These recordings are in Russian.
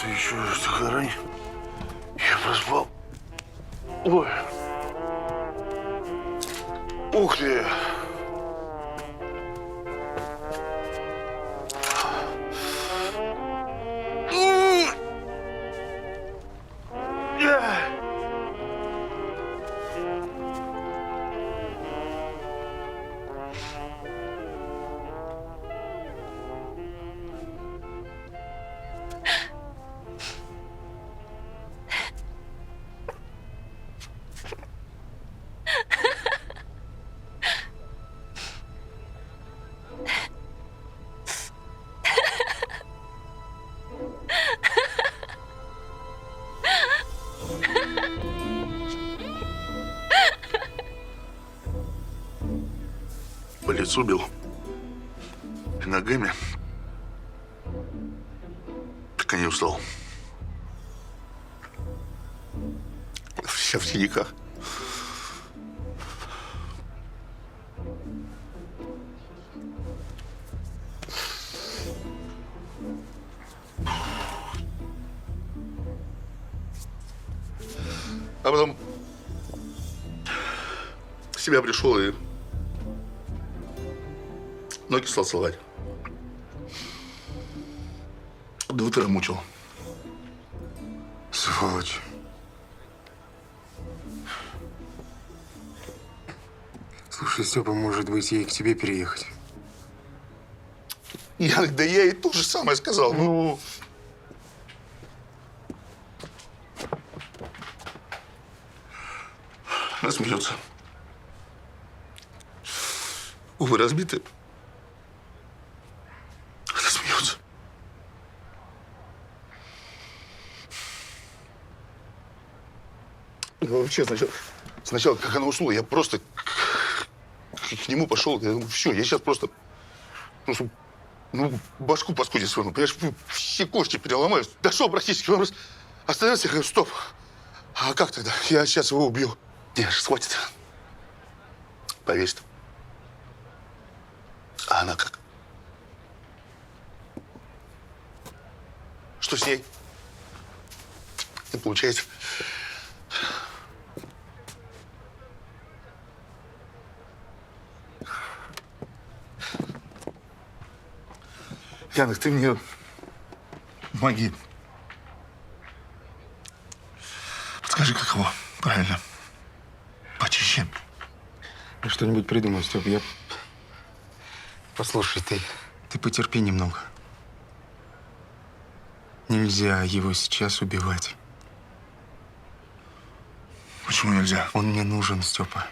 ты еще загорай. Я проспал. Ой. Ух ты. По лицу бил. И ногами. Так и не устал. Вся в синяках. А потом в себя пришел и ноги стал целовать. До утра мучил. Сволочь. Слушай, Степа, может быть, ей к тебе переехать? Да я ей то же самое сказал. Ну. Она смеется. Губы разбиты. Она смеется. Ну, вообще, сначала, как она уснула, я просто к нему пошел. Я думаю, все, я сейчас просто башку паскуде сверну. Понимаешь, все кости переломаю. Дошел практически. Он просто остановился, я говорю, стоп. А как тогда? Я сейчас его убью. Не, схватит. Повесит. А она как? Что с ней? Не получается. Янок, ты мне помоги. Подскажи, как его правильно почище. Я что-нибудь придумаю, Степ. Послушай, ты потерпи немного. Нельзя его сейчас убивать. Почему нельзя? Он мне нужен, Степа.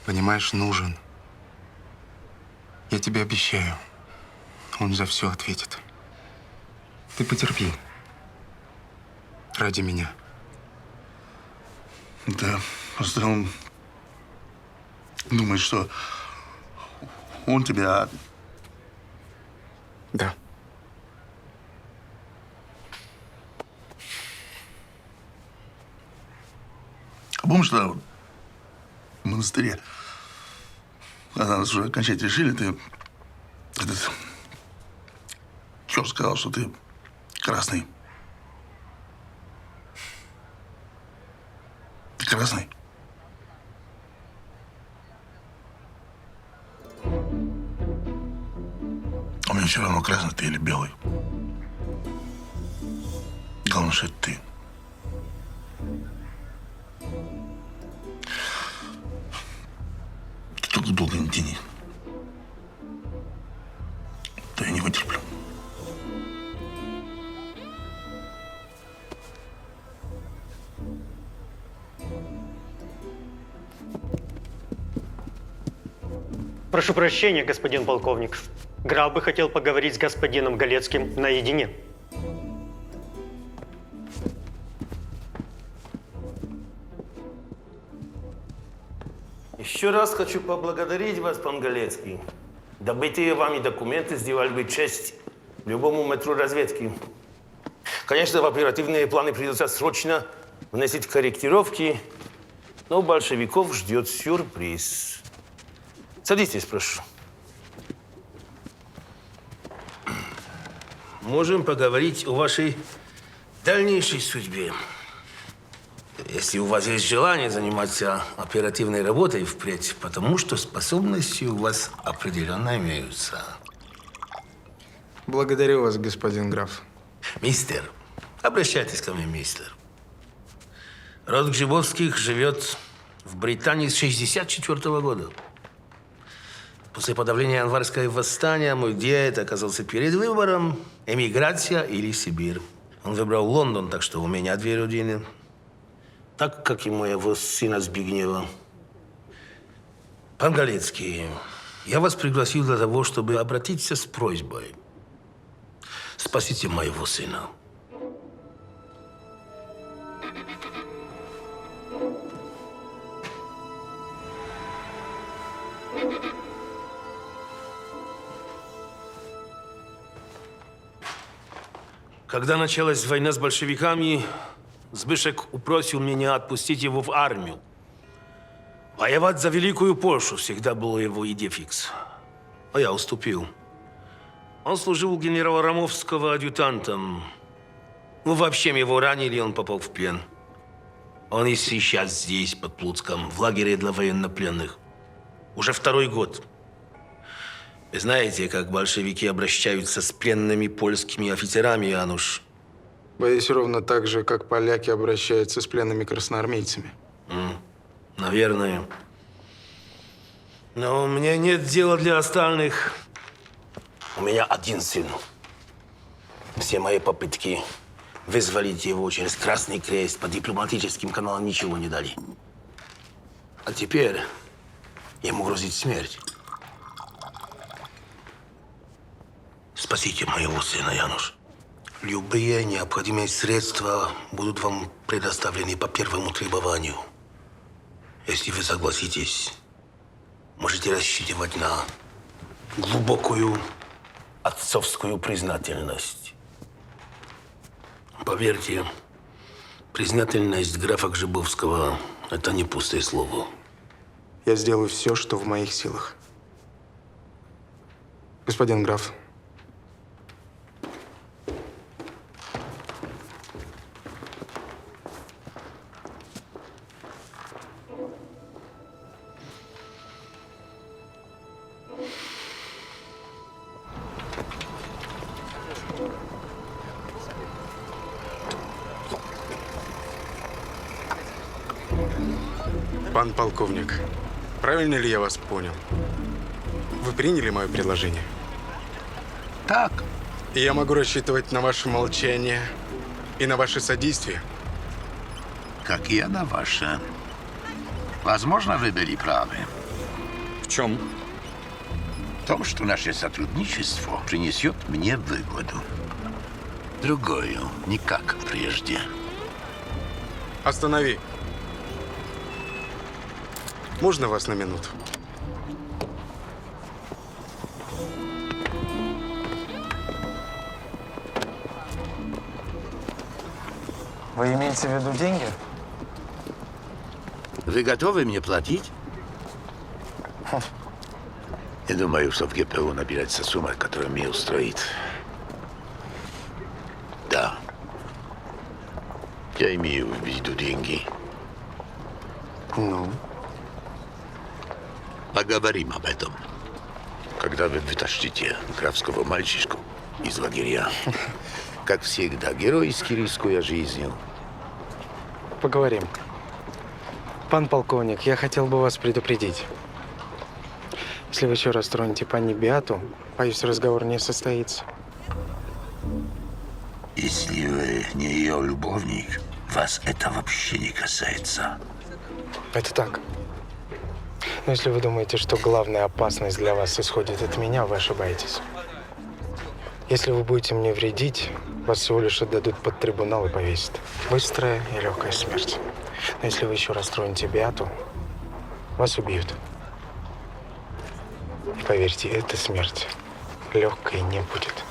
Понимаешь, нужен. Я тебе обещаю. Он за все ответит. Ты потерпи. Ради меня. Да, просто он думает, что он тебя... Да. А помнишь, что в монастыре, когда нас уже окончательно решили, ты этот черт сказал, что ты красный. Ты красный. А мне все равно, красный ты или белый. Главное, что это ты. Ты только долго не тяни. То я не вытерплю. Прошу прощения, господин полковник. Граф бы хотел поговорить с господином Галецким наедине. Еще раз хочу поблагодарить вас, пан Галецкий. Добытые вами документы сделали бы честь любому метру разведки. Конечно, в оперативные планы придется срочно вносить корректировки, но большевиков ждет сюрприз. Садитесь, прошу. Можем поговорить о вашей дальнейшей судьбе. Если у вас есть желание заниматься оперативной работой впредь, потому что способности у вас определенно имеются. Благодарю вас, господин граф. Мистер, обращайтесь ко мне, мистер. Род Гжибовских живет в Британии с 1964 года. После подавления Анварского восстания мой дед оказался перед выбором – эмиграция или Сибирь. Он выбрал Лондон, так что у меня две родины. Так, как и моего сына Збигнева. Пан Галецкий, я вас пригласил для того, чтобы обратиться с просьбой. Спасите моего сына. Когда началась война с большевиками, Збышек упросил меня отпустить его в армию. Воевать за Великую Польшу всегда был его идея-фикс. А я уступил. Он служил у генерала Ромовского адъютантом. Ну, вообще, его ранили, он попал в плен. Он и сейчас здесь, под Плуцком, в лагере для военнопленных. Уже второй год. Вы знаете, как большевики обращаются с пленными польскими офицерами, Януш? Боюсь, ровно так же, как поляки обращаются с пленными красноармейцами. Наверное. Но мне нет дела для остальных. У меня один сын. Все мои попытки вызволить его через Красный Крест по дипломатическим каналам ничего не дали. А теперь ему грозит смерть. Спасите моего сына, Януш. Любые необходимые средства будут вам предоставлены по первому требованию. Если вы согласитесь, можете рассчитывать на глубокую отцовскую признательность. Поверьте, признательность графа Гжибовского – это не пустое слово. Я сделаю все, что в моих силах. Господин граф. Пан полковник, правильно ли я вас понял? Вы приняли мое предложение? Так, И я могу рассчитывать на ваше молчание и на ваше содействие? как и я на ваше. Возможно, вы были правы В чем? в том, что наше сотрудничество принесет мне выгоду. Другую, не как прежде. Останови. Можно вас на минуту? Вы имеете в виду деньги? Вы готовы мне платить? Не думаю, что в ГПУ набирается сумма, которая меня устроит. Да. Я имею в виду деньги. Ну? Поговорим об этом. Когда вы вытащите графского мальчишку из лагеря. Как всегда, героически рискуя жизнью. Поговорим. Пан полковник, я хотел бы вас предупредить. Если вы еще раз тронете пани Беату, боюсь, разговор не состоится. Если вы не ее любовник, вас это вообще не касается. Это так. Но если вы думаете, что главная опасность для вас исходит от меня, вы ошибаетесь. Если вы будете мне вредить, вас всего лишь отдадут под трибунал и повесят. Быстрая и легкая смерть. Но если вы еще раз тронете Беату, вас убьют. И поверьте, эта смерть легкой не будет.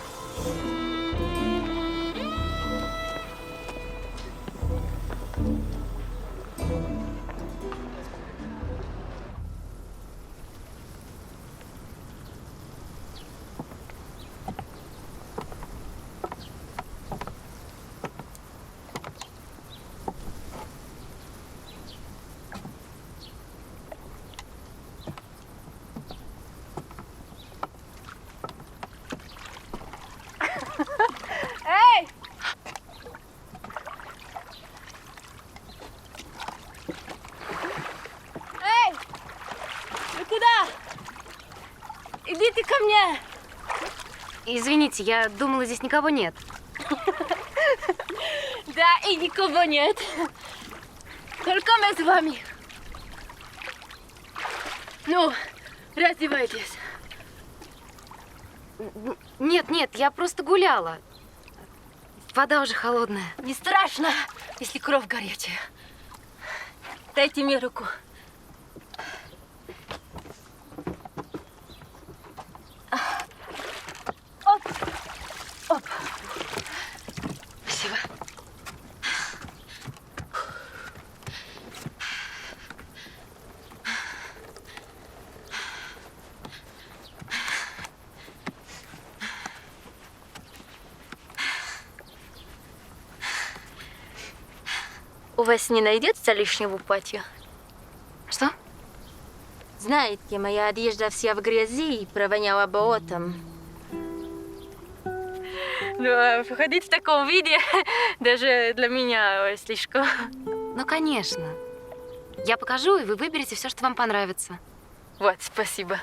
Идите ко мне. Извините, я думала, здесь никого нет. Да, и никого нет. Только мы с вами. Ну, раздевайтесь. Нет, я просто гуляла. Вода уже холодная. Не страшно, если кровь горячая. Дайте мне руку. Оп. Оп. Спасибо. У вас не найдется лишнего платья? Что? Знаете, моя одежда вся в грязи и провоняла болотом. Ну, ходить в таком виде даже для меня слишком. Ну, конечно. Я покажу, и вы выберете все, что вам понравится. Вот, спасибо.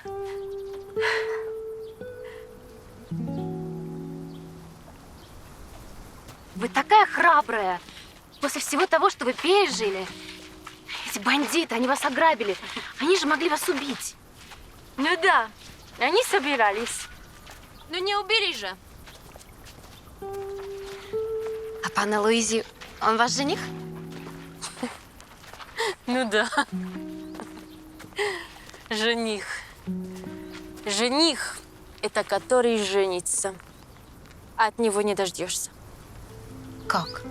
Вы такая храбрая. После всего того, что вы пережили. Эти бандиты, они вас ограбили. Они же могли вас убить. Ну да, они собирались. Ну не убили же. А пан Луизи, он ваш жених? Ну да. Жених. Жених – это который женится. А от него не дождешься. Как?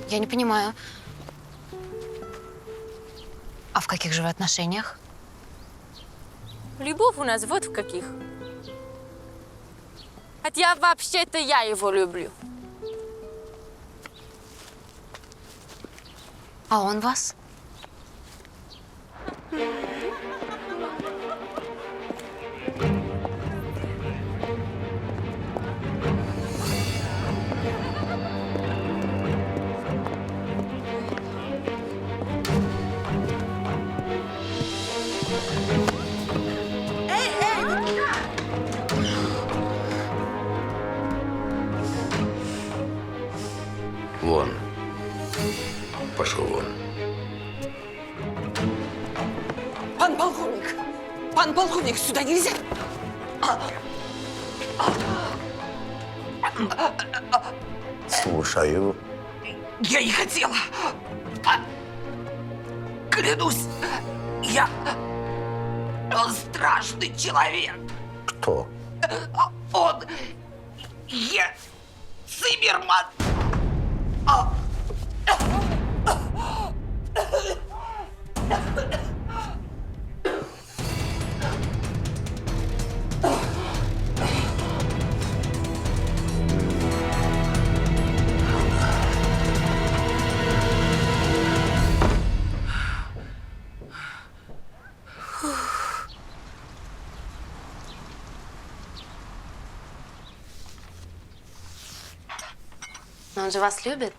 Я не понимаю. А в каких же вы отношениях? Любовь у нас вот в каких. Хотя вообще-то я его люблю. А он вас? Вон. Пошел вон. Пан полковник, сюда нельзя. Слушаю. Я не хотела. Клянусь, он страшный человек. Кто? Он Циммерман. Но он же вас любит.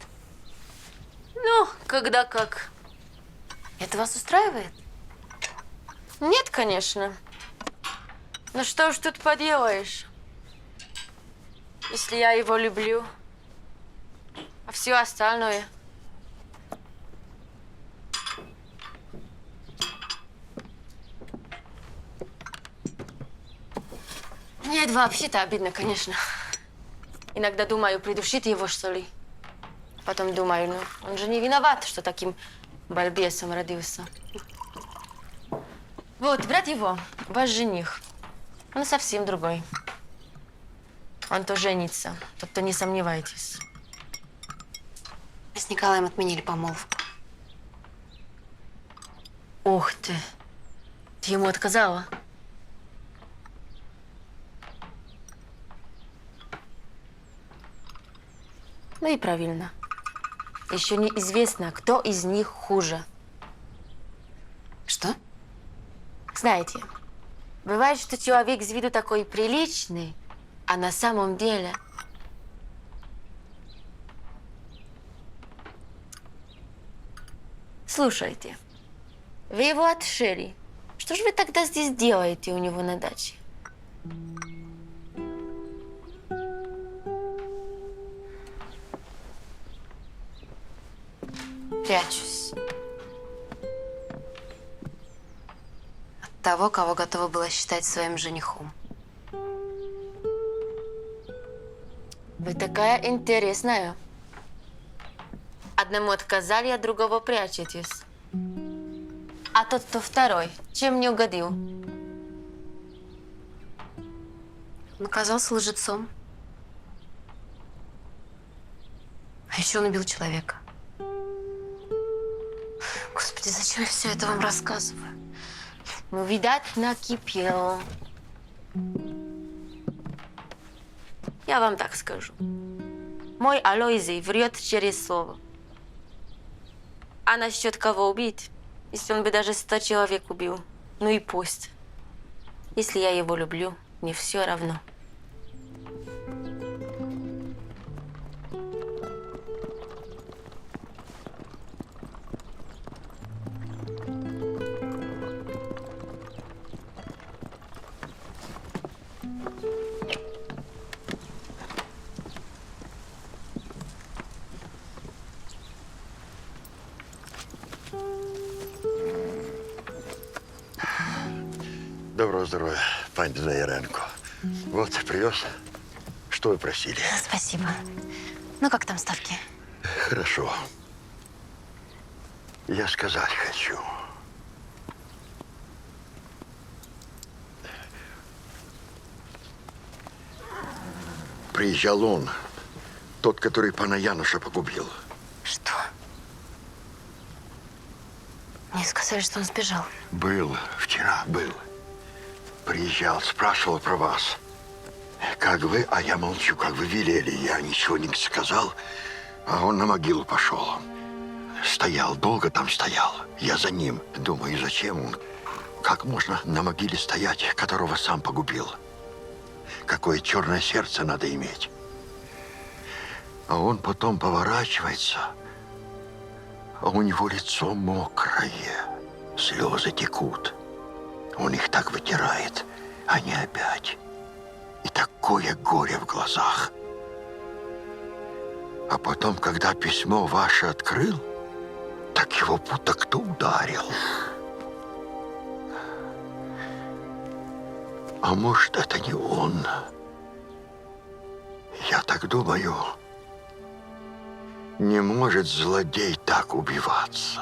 Ну, когда как. Это вас устраивает? Нет, конечно. Ну что уж тут поделаешь, если я его люблю, а все остальное. Мне это вообще-то обидно, конечно. Иногда думаю, придушить его, что ли. Потом думаю, ну, он же не виноват, что таким балбесом родился. Вот, брат его, ваш жених. Он совсем другой. Он то женится, то не сомневайтесь. Мы с Николаем отменили помолвку. Ух ты. Ты ему отказала? Ну и правильно. Еще неизвестно, кто из них хуже. Что? Знаете, бывает, что человек с виду такой приличный, а на самом деле... Слушайте, вы его отшили. Что же вы тогда здесь делаете у него на даче? Прячусь. От того, кого готова была считать своим женихом. Вы такая интересная. Одному отказали, а другого прячетесь. А тот, кто второй, чем не угодил? Он оказался лжецом. А еще он убил человека. Господи, зачем я все это вам рассказываю? Ну, видать, накипело. Я вам так скажу. Мой Алойзий врет через слово. А насчет кого убить? Если он бы даже 100 человек убил, ну и пусть. Если я его люблю, мне все равно. Доброго здоровья, пани Заяренко. Вот, привез. Что вы просили? Спасибо. Ну, как там ставки? Хорошо. Я сказать хочу. Приезжал он, тот, который пана Януша погубил. Что? Мне сказали, что он сбежал. Был, вчера был. Приезжал, спрашивал про вас. Как вы, а я молчу, как вы велели. Я ничего не сказал, а он на могилу пошел. Стоял, долго там стоял. Я за ним. Думаю, зачем он? Как можно на могиле стоять, которого сам погубил? Какое черное сердце надо иметь. А он потом поворачивается, а у него лицо мокрое, слезы текут. Он их так вытирает, они опять. И такое горе в глазах. А потом, когда письмо ваше открыл, так его будто кто ударил. А может, это не он? Я так думаю, не может злодей так убиваться.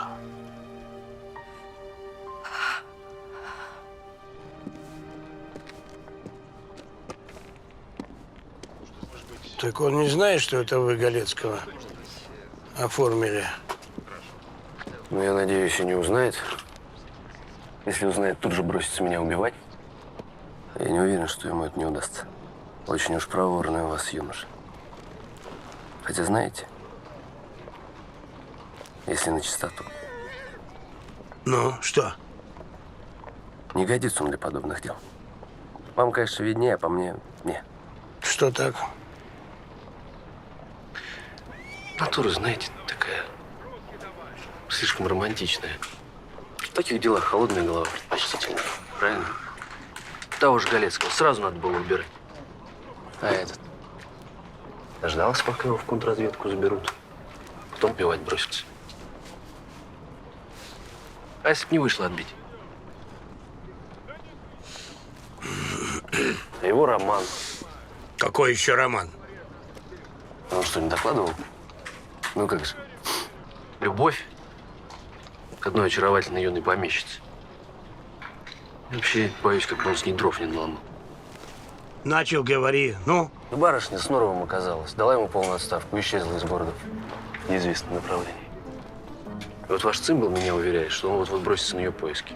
Так он не знает, что это вы Галецкого оформили? Ну, я надеюсь, и не узнает. Если узнает, тут же бросится меня убивать. Я не уверен, что ему это не удастся. Очень уж проворный у вас юноша. Хотя, знаете, если на чистоту. Ну, что? Не годится он для подобных дел. Вам, конечно, виднее, а по мне – не. Что так? Натура, знаете, такая слишком романтичная. В таких делах холодная голова предпочтительна. Правильно? Того же Галецкого сразу надо было убирать. А этот дождался, пока его в контрразведку заберут. Потом пивать бросился. А если б не вышло отбить? А его роман. Какой еще роман? Он что, не докладывал? Ну как же? Любовь к одной очаровательной юной помещице. Вообще, боюсь, как бы он с ней дров не наломал. Начал, говори. Ну? Ну, барышня с Норовым оказалась. Дала ему полную отставку, исчезла из города в неизвестном направлении. И вот ваш цимбал меня уверяет, что он вот-вот бросится на ее поиски.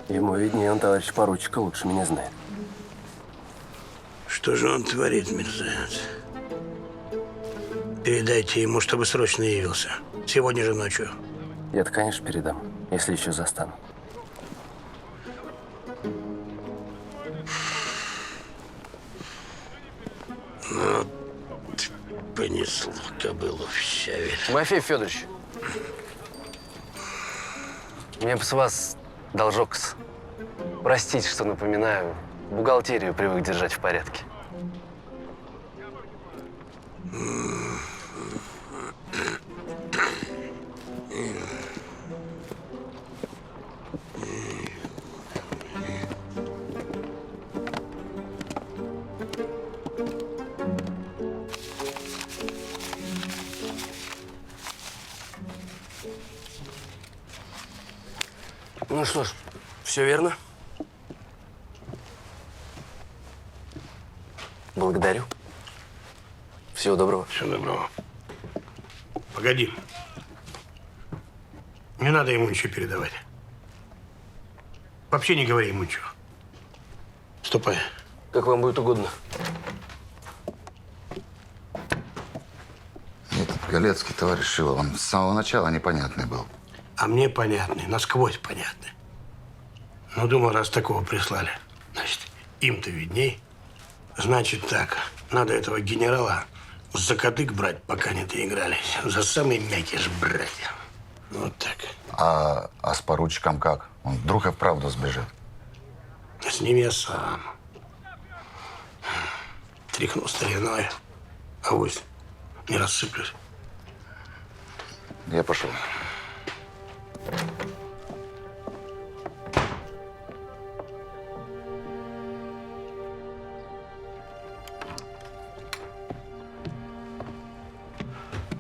Ему виднее, он товарищ поручика лучше меня знает. Что же он творит, мерзавец? Передайте ему, чтобы срочно явился. Сегодня же ночью. Я-то, конечно, передам, если еще застану. Ну, понесло кобылу в щавель. Тимофей Федорович, мне бы с вас должок. Простите, что напоминаю. Бухгалтерию привык держать в порядке. Ну что ж, все верно. Благодарю. Всего доброго. Всего доброго. Погоди. Не надо ему ничего передавать. Вообще не говори ему ничего. Ступай. Как вам будет угодно. Этот Галецкий, товарищ Шилов, он с самого начала непонятный был. А мне понятный, насквозь понятный. Ну, думал, раз такого прислали, значит, им-то видней. Значит так, надо этого генерала за кадык брать, пока не доигрались. За самый мякиш брать. Вот так. А с поручиком как? Он вдруг и вправду сбежит. С ним я сам. Тряхнул стариной. Авось не рассыплюсь. Я пошел.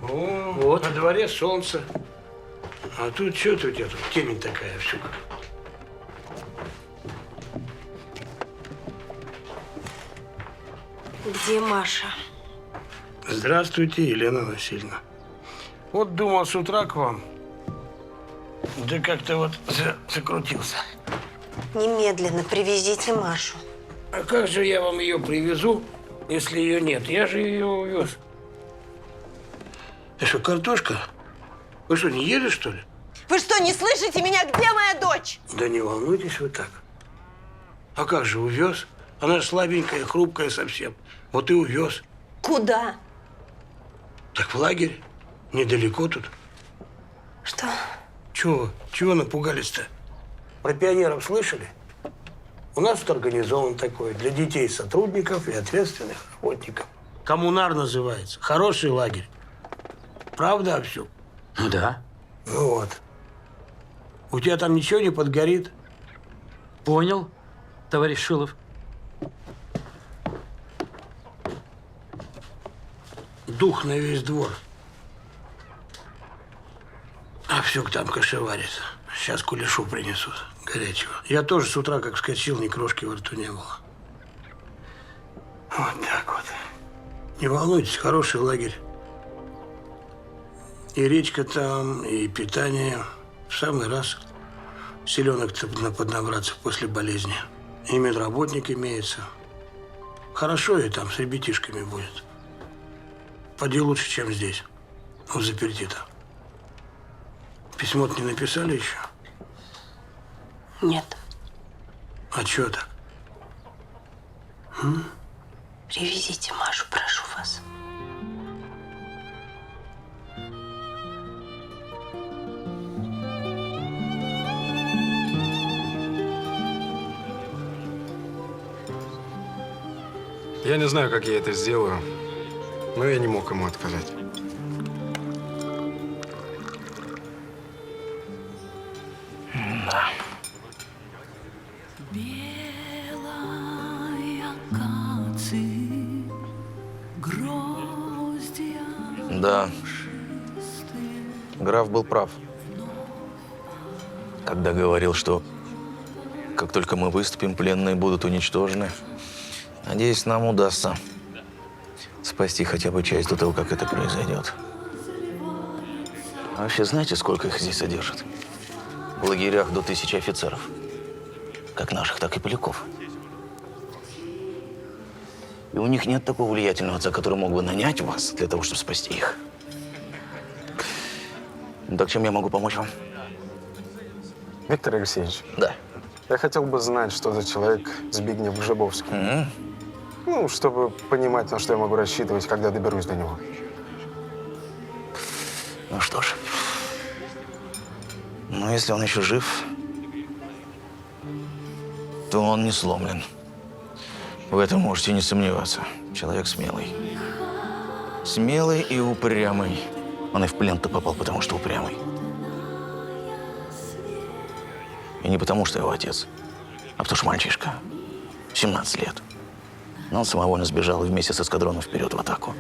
О, вот. На дворе солнце. А тут что-то у тебя тут темень такая всю. Где Маша? Здравствуйте, Елена Васильевна. Вот думал с утра к вам. Да как-то вот закрутился. Немедленно привезите Машу. А как же я вам ее привезу, если ее нет? Я же ее увез. Это что, картошка? Вы что, не ели, что ли? Вы что, не слышите меня? Где моя дочь? Да не волнуйтесь вы так. А как же увез? Она же слабенькая, хрупкая совсем. Вот и увез. Куда? Так в лагерь. Недалеко тут. Что? Чего напугались-то? Про пионеров слышали? У нас тут организован такой для детей сотрудников и ответственных работников. Коммунар называется. Хороший лагерь. Правда, Овсюк? Ну да. Ну вот. У тебя там ничего не подгорит? Понял, товарищ Шилов. Дух на весь двор. Овсюк там кошеварит. Сейчас кулешу принесут горячего. Я тоже с утра, как вскочил, ни крошки во рту не было. Вот так вот. Не волнуйтесь, хороший лагерь. И речка там, и питание в самый раз. Селенок-то поднабраться после болезни. И медработник имеется. Хорошо и там с ребятишками будет. Поди лучше, чем здесь. В заперти-то. Письмо-то не написали еще? Нет. А чё так? Привезите Машу, прошу вас. Я не знаю, как я это сделаю, но я не мог ему отказать. Да. Да. Граф был прав, когда говорил, что как только мы выступим, пленные будут уничтожены. Надеюсь, нам удастся спасти хотя бы часть до того, как это произойдет. А вообще, знаете, сколько их здесь содержат? В лагерях до 1000 офицеров. Как наших, так и поляков. И у них нет такого влиятельного отца, который мог бы нанять вас для того, чтобы спасти их. Ну, так чем я могу помочь вам? Виктор Алексеевич. Да. Я хотел бы знать, что за человек Збигнев Гжебовский. Ну, чтобы понимать, на что я могу рассчитывать, когда доберусь до него. Ну что ж. Ну, если он еще жив, то он не сломлен. В этом можете не сомневаться. Человек смелый. Смелый и упрямый. Он и в плен-то попал, потому что упрямый. И не потому, что его отец, а потому что мальчишка. 17 лет. Но он самовольно сбежал и вместе с эскадроном вперед в атаку.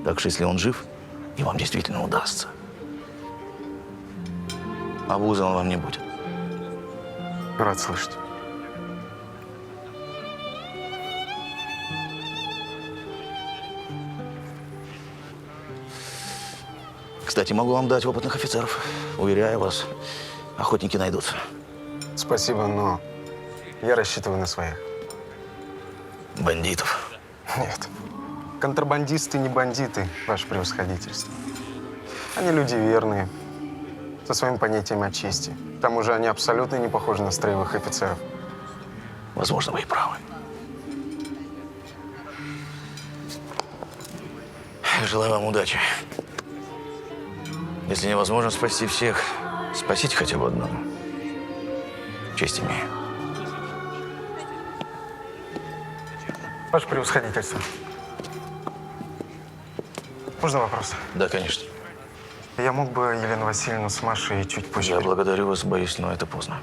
Так что если он жив, и вам действительно удастся, обуза он вам не будет. Рад слышать. Кстати, могу вам дать опытных офицеров. Уверяю вас, охотники найдутся. Спасибо, но я рассчитываю на своих. Бандитов. Нет. Контрабандисты не бандиты, ваше превосходительство. Они люди верные, со своим понятием о чести. К тому же они абсолютно не похожи на строевых офицеров. Возможно, вы и правы. Желаю вам удачи. Если невозможно спасти всех, спасите хотя бы одного. Честь имею. Ваше превосходительство. Можно вопрос? Да, конечно. Я мог бы Елену Васильевну с Машей чуть позже. Я благодарю вас, боюсь, но это поздно.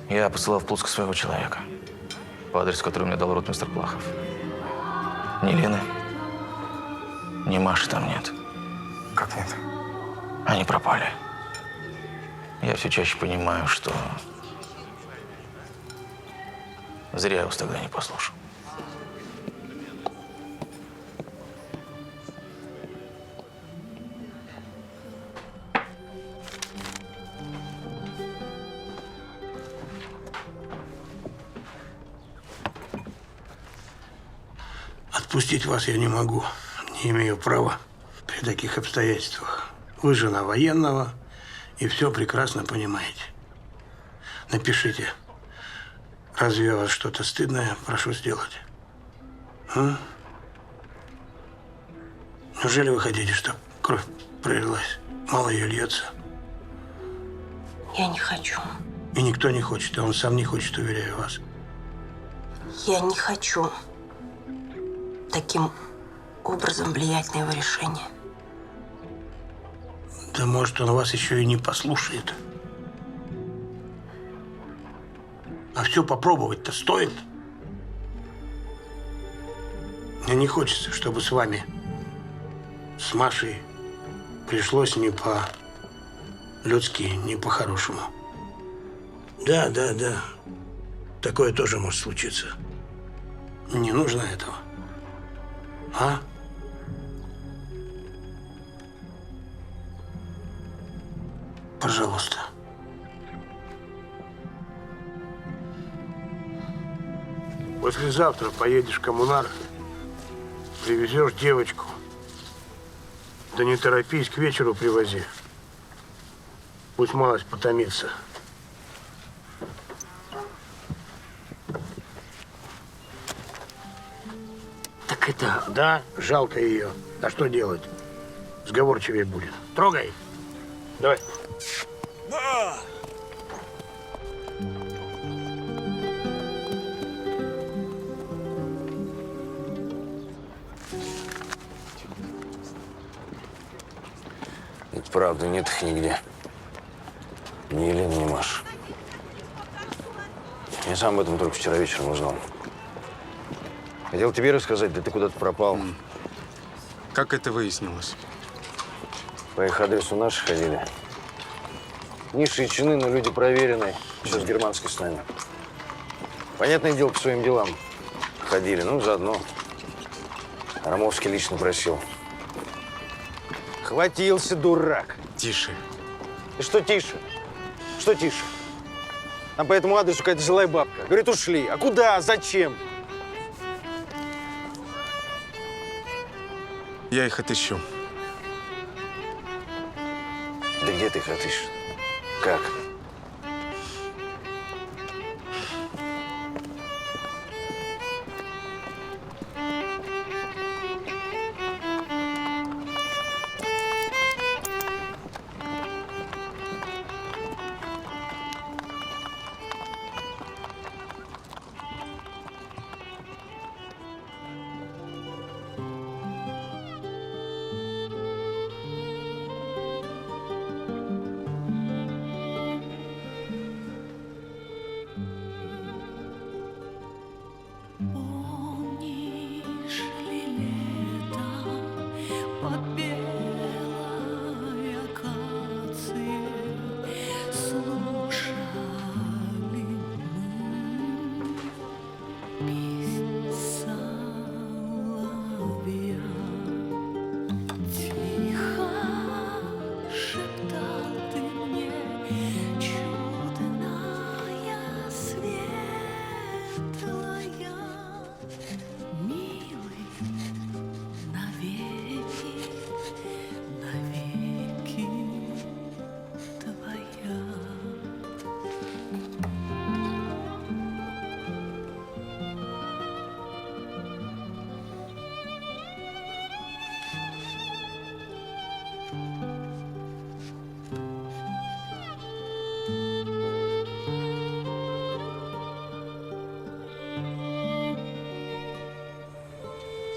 Я посылал в Плутск своего человека. По адресу, который мне дал ротмистр Плахов. Ни Лены, ни Маши там нет. Как нет? Они пропали. Я все чаще понимаю, что зря я вас тогда не послушал. Отпустить вас я не могу. Не имею права при таких обстоятельствах. Вы жена военного и все прекрасно понимаете. Напишите. Разве я вас что-то стыдное прошу сделать? А? Неужели вы хотите, чтобы кровь пролилась? Мало ее льется. Я не хочу. И никто не хочет, и он сам не хочет, уверяю вас. Я не хочу таким образом влиять на его решение. Да может, он вас еще и не послушает. А все попробовать-то стоит. Мне не хочется, чтобы с вами, с Машей, пришлось не по-людски, не по-хорошему. Да. Такое тоже может случиться. Не нужно этого. А? Пожалуйста. Послезавтра поедешь в коммунар, привезешь девочку. Да не торопись, к вечеру привози. Пусть малость потомится. Так это... Да, жалко ее. А что делать? Сговорчивее будет. Трогай. Давай. Это правда, нет их нигде. Ни Елены, ни Маши. Я сам об этом только вчера вечером узнал. Хотел тебе рассказать, да ты куда-то пропал. Как это выяснилось? По их адресу наши ходили. Низшие чины, но люди проверенные. Еще с германской с нами. Понятное дело, по своим делам ходили. Ну, заодно. Ромовский лично просил. Хватился, дурак. Тише. И что тише? Что тише? Там по этому адресу какая-то злая бабка. Говорит, ушли. А куда? Зачем? Я их отыщу. Да где ты их отыщешь? Как?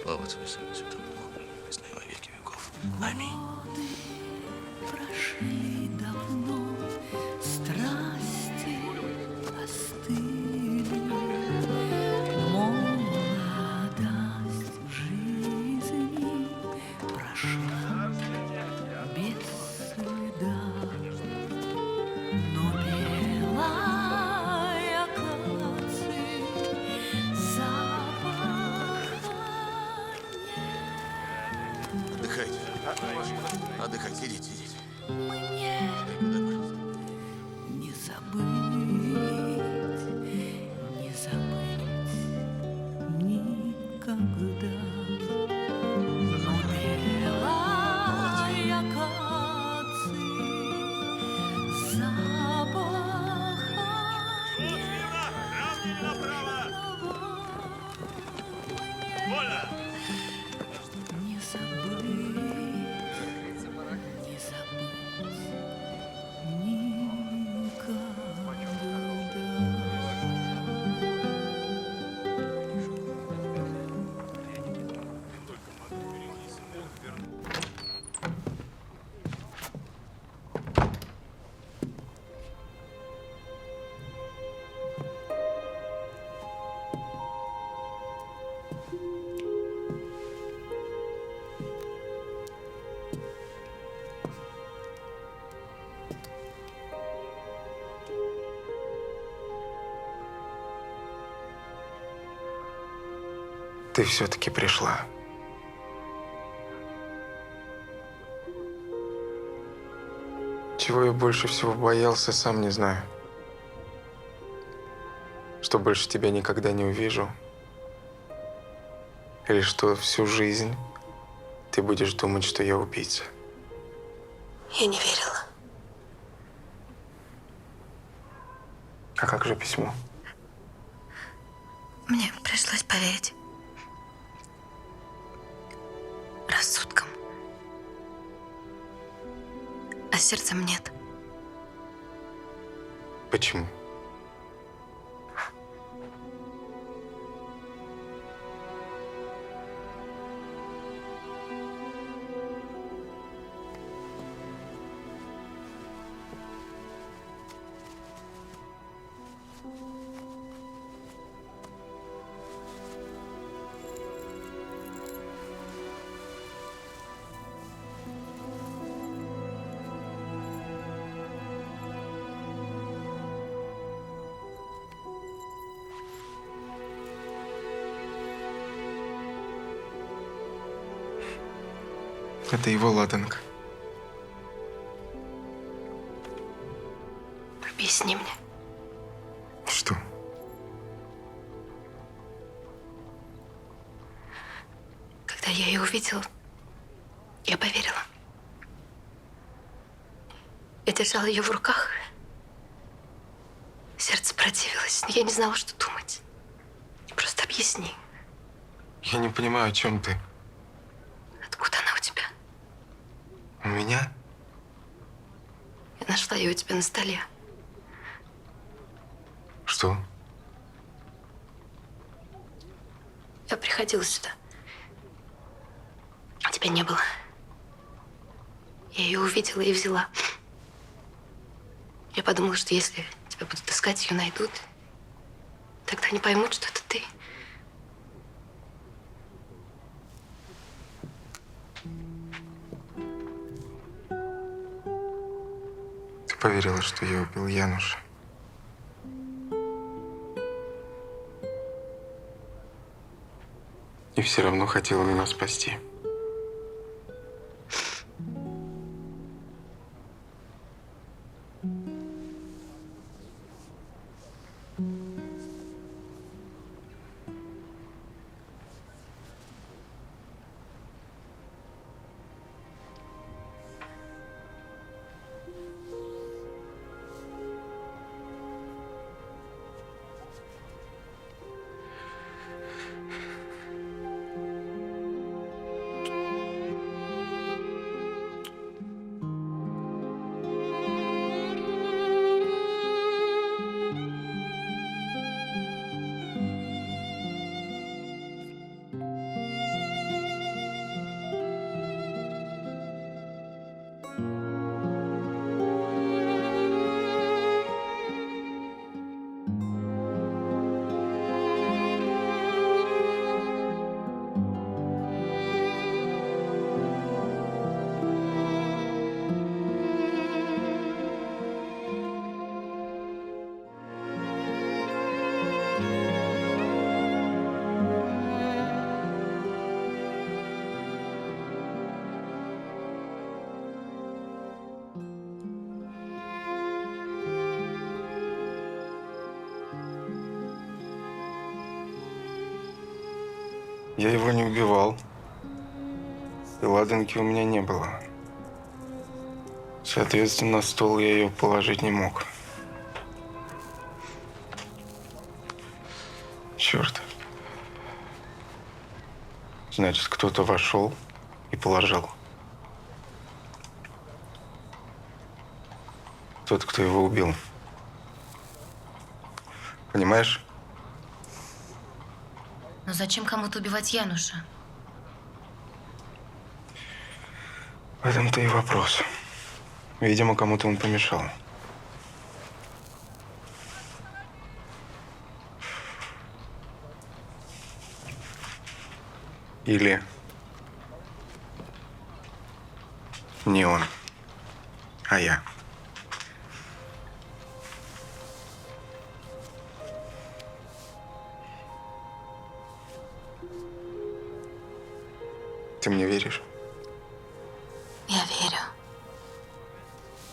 Слава Отцу и Сыну и Святому Духу, и ныне во веки веков. Аминь. Прошли давно, страсти остыли, молодость в жизни прошла без следа, но белая акация запах. Отдыхайте. Отдыхайте, идите, идите. Мне не забыть, не забыть никогда. Но белая акация запах не забыть, не забыть Ты все-таки пришла. Чего я больше всего боялся, сам не знаю. Что больше тебя никогда не увижу. Или что всю жизнь ты будешь думать, что я убийца. Я не верила. А как же письмо? Мне пришлось поверить. Рассудком. А сердцем нет. Почему? Это его ладанка. Объясни мне. Что? Когда я ее увидела, я поверила. Я держала ее в руках. Сердце противилось, но я не знала, что думать. Просто объясни, Я не понимаю, о чем ты. откуда она у тебя? У меня? Я нашла ее у тебя на столе. Что? Я приходила сюда. А тебя не было. Я ее увидела и взяла. Я подумала, что если тебя будут искать, ее найдут, тогда они поймут, что это ты. Ты поверила, что я убил Януша. И все равно хотела меня спасти. Я его не убивал. И ладанки у меня не было. Соответственно, на стол я ее положить не мог. Черт. Значит, кто-то вошел и положил. Тот, кто его убил. Понимаешь? Но зачем кому-то убивать Януша? В этом-то и вопрос. Видимо, кому-то он помешал. Или не он, а я. Ты мне веришь? Я верю.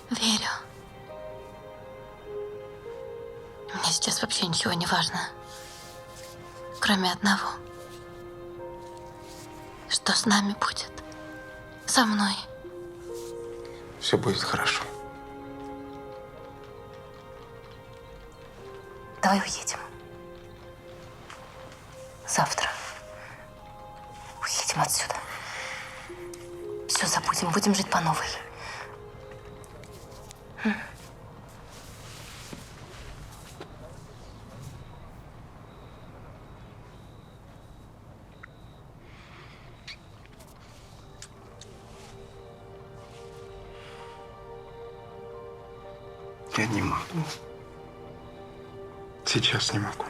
Верю. Мне сейчас вообще ничего не важно. Кроме одного. Что с нами будет? Со мной. Все будет хорошо. Давай уедем. Завтра. Уедем отсюда. Все забудем, будем жить по новой. Я не могу. Сейчас не могу.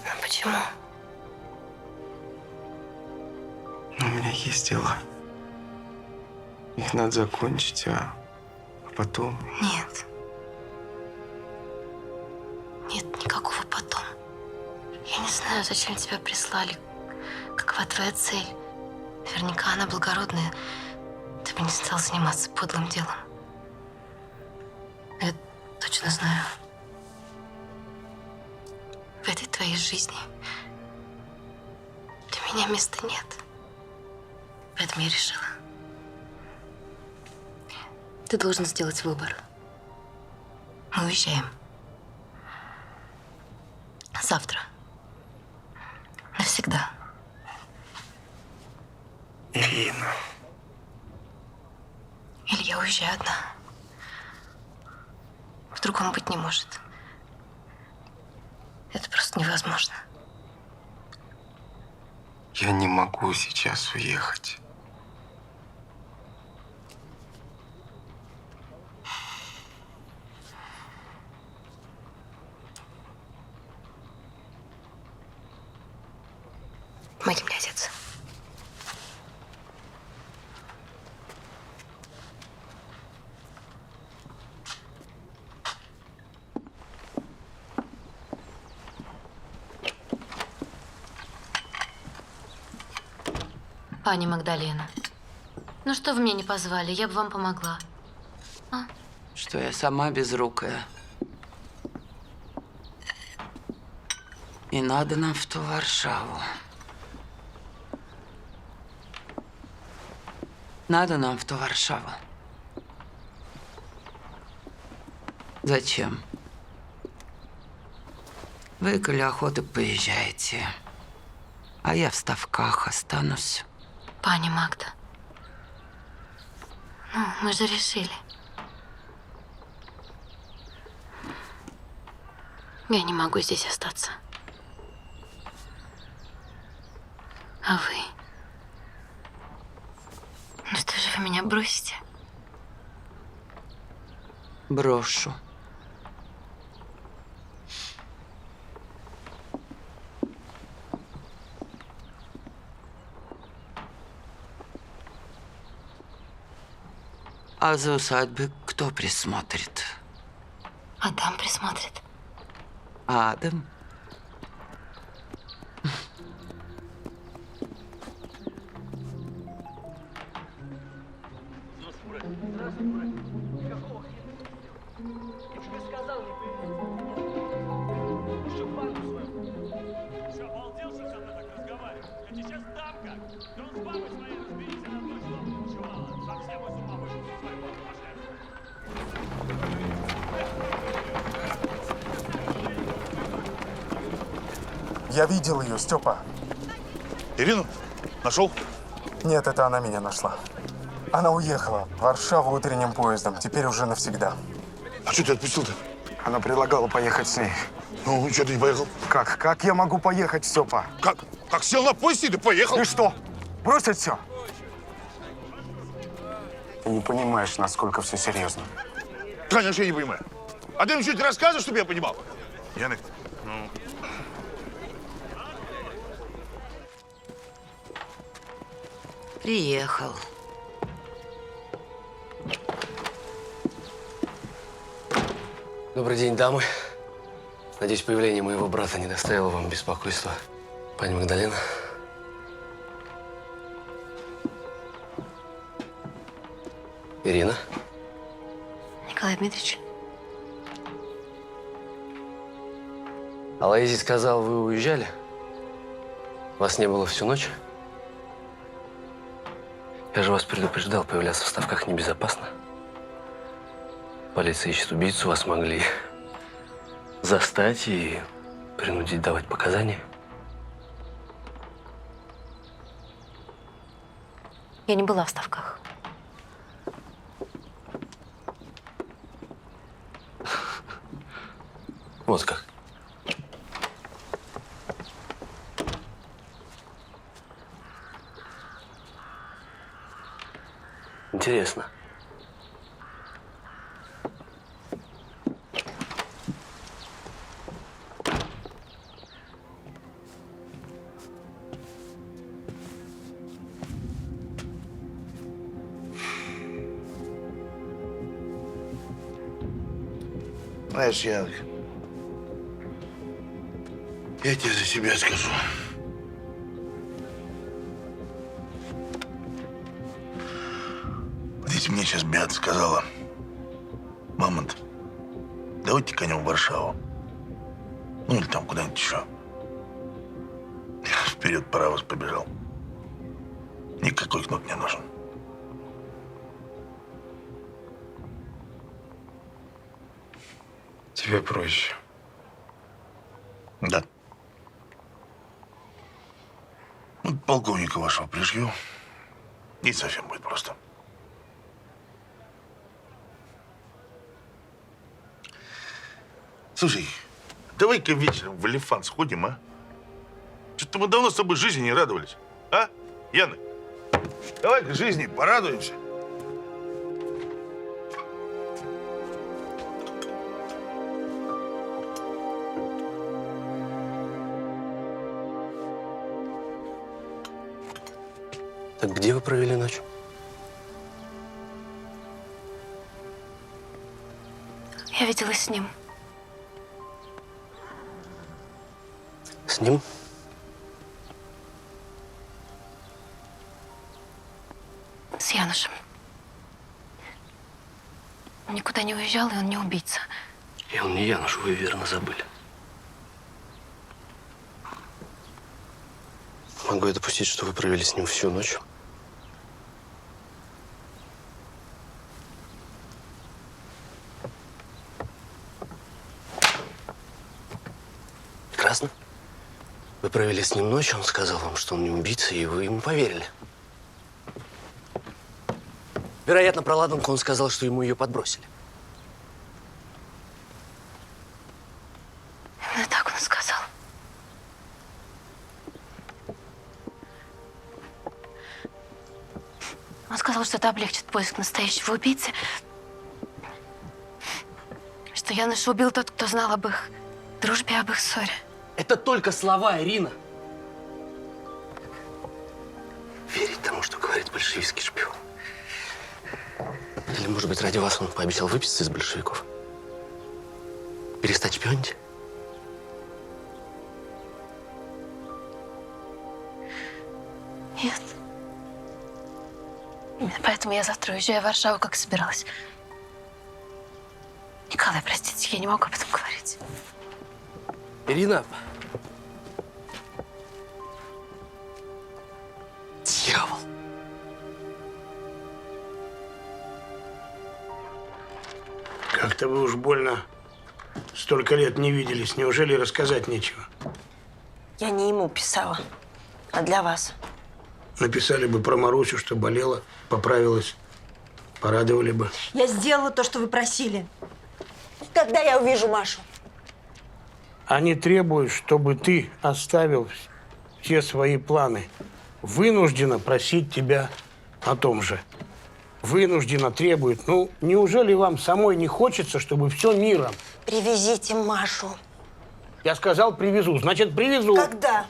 А почему? У меня есть дела. Их надо закончить, а потом... Нет. Нет никакого потом. Я не знаю, зачем тебя прислали. Какова твоя цель? Наверняка она благородная. Ты бы не стал заниматься подлым делом. Я точно знаю. В этой твоей жизни для меня места нет. Поэтому я решила. Ты должен сделать выбор. Мы уезжаем. Завтра. Навсегда. Ирина. Или я уезжаю одна. По-другому быть не может. Это просто невозможно. Я не могу сейчас уехать. Помоги мне одеться. Пани Магдалена, ну что вы меня не позвали? Я бы вам помогла. Что я сама безрукая. И надо нам в ту Варшаву. Надо нам в ту Варшаву. Зачем? Вы, коли охоты, поезжаете. А я в Ставках останусь. Пани Магда, ну, мы же решили. Я не могу здесь остаться. А вы? Ну что же вы меня бросите? Брошу. А за усадьбой кто присмотрит? Адам присмотрит. Адам? Я видел ее, Степа. Ирину? Нашел? Нет, это она меня нашла. Она уехала в Варшаву утренним поездом. Теперь уже навсегда. А что ты отпустил-то? Она предлагала поехать с ней. Ну, что ты не поехал? Как? Как я могу поехать, Степа? Как? Как сел на поезд и ты поехал? И что? Бросить все? Ты не понимаешь, насколько все серьезно. Конечно, я не понимаю. А ты мне что-нибудь рассказываешь, чтобы я понимал? Яны, ну... Приехал. Добрый день, дамы. Надеюсь, появление моего брата не доставило вам беспокойства. Пани Магдалена. Ирина. Николай Дмитриевич, Алоизий сказал, вы уезжали? Вас не было всю ночь? Я же вас предупреждал, появляться в Ставках небезопасно. Полиция ищет убийцу, вас могли застать и принудить давать показания. я не была в Ставках. Вот как. Интересно. Знаешь, я тебе за себя скажу. Вот если мне сейчас Беата сказала: Мамонт, давайте конем в Варшаву. Ну или там куда-нибудь еще. Я вперед паровоз побежал. Никакой кнут не нужен. Тебе проще. Да. Ну, полковника вашего пришью, и совсем будет просто. Слушай, давай-ка вечером в Алифан сходим, а? Что-то мы давно с тобой жизни не радовались. А, Яна? Давай-ка жизни порадуемся. Так где вы провели ночь? Я виделась с ним. С ним? Он никуда не уезжал, и он не убийца. И он не Януш, вы верно забыли. Могу я допустить, что вы провели с ним всю ночь? Прекрасно. Вы провели с ним ночь, он сказал вам, что он не убийца, и вы ему поверили. Вероятно, про ладанку он сказал, что ему ее подбросили. Именно так он и сказал. Он сказал, что это облегчит поиск настоящего убийцы. Что Януша убил тот, кто знал об их дружбе, об их ссоре. Это только слова, Ирина. Верить тому, что говорит большевистский шпион. Или, может быть, ради вас он пообещал выписаться из большевиков? Перестать шпионить? Нет. Именно поэтому я завтра уезжаю в Варшаву, как и собиралась. Николай, простите, я не могу об этом говорить. Ирина. Дьявол. Как-то вы уж больно столько лет не виделись. Неужели рассказать нечего? Я не ему писала, а для вас. Написали бы про Марусю, что болела, поправилась. Порадовали бы. Я сделала то, что вы просили. Когда я увижу Машу? Они требуют, чтобы ты оставил все свои планы. Вынуждена просить тебя о том же. Вынуждена требует. Ну, неужели вам самой не хочется, чтобы все миром? Привезите Машу. Я сказал, привезу. Значит, привезу. Когда?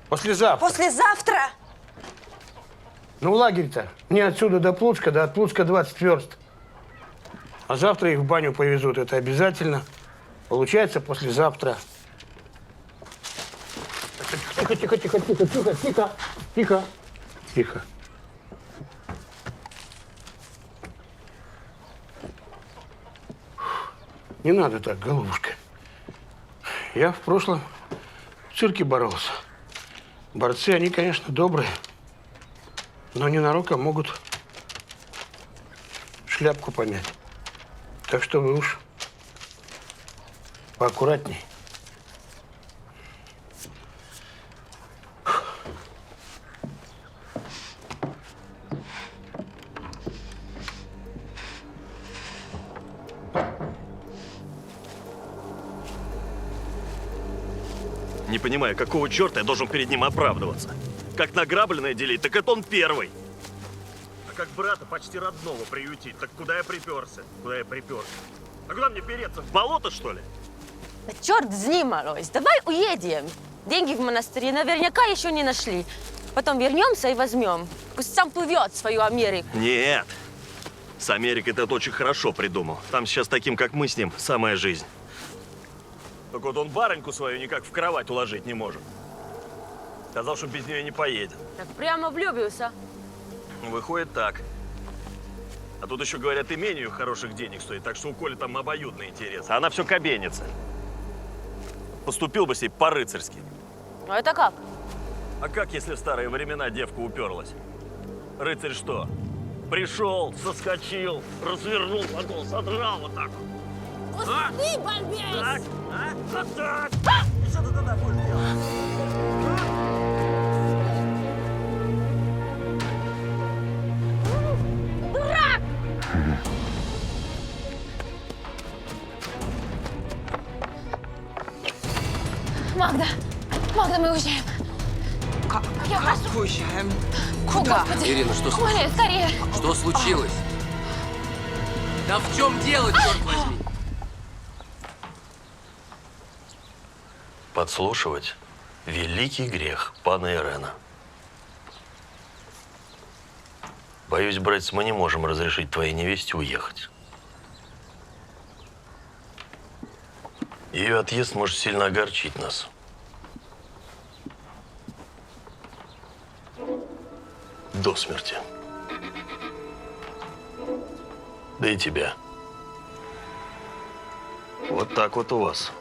Послезавтра. Послезавтра? Ну, лагерь-то не отсюда до Плуцка, до от Плуцка 20 верст. А завтра их в баню повезут. Это обязательно. Получается, послезавтра. Тихо, тихо, тихо, тихо, тихо, тихо, тихо, тихо. Не надо так, голубушка. Я в прошлом в цирке боролся. Борцы, они, конечно, добрые, но ненароком могут шляпку помять. Так что вы уж поаккуратней. Не понимаю, какого черта я должен перед ним оправдываться? Как награбленное делить, так это он первый. А как брата почти родного приютить, так куда я приперся? Куда я приперся? А куда мне переться? В болото, что ли? Да черт с ним, Алойс, давай уедем. Деньги в монастыре наверняка еще не нашли. Потом вернемся и возьмем. Пусть сам плывет в свою Америку. Нет. С Америкой ты это очень хорошо придумал. Там сейчас таким, как мы с ним, самая жизнь. Только вот он барыньку свою никак в кровать уложить не может. Сказал, что без нее не поедет. Так прямо влюбился. Ну, выходит так. А тут еще, говорят, имению хороших денег стоит, так что у Коли там обоюдный интерес. А она все кабенится. Поступил бы себе по-рыцарски. Ну это как? А как, если в старые времена девка уперлась? Рыцарь что? Пришел, соскочил, развернул, подол, содрал вот так вот. А? Ты, бомбец! Так? А? Вот так! И что ты тогда будешь делать? Дурак! Магда! Магда, мы уезжаем. Я прошу. Уезжаем? Куда? Ирина, что случилось? Умоляю, скорее. Что случилось? Да в чем дело, черт возьми? Подслушивать – великий грех пана Ирена. Боюсь, братец, мы не можем разрешить твоей невесте уехать. Ее отъезд может сильно огорчить нас. До смерти. Да и тебя. Вот так вот у вас.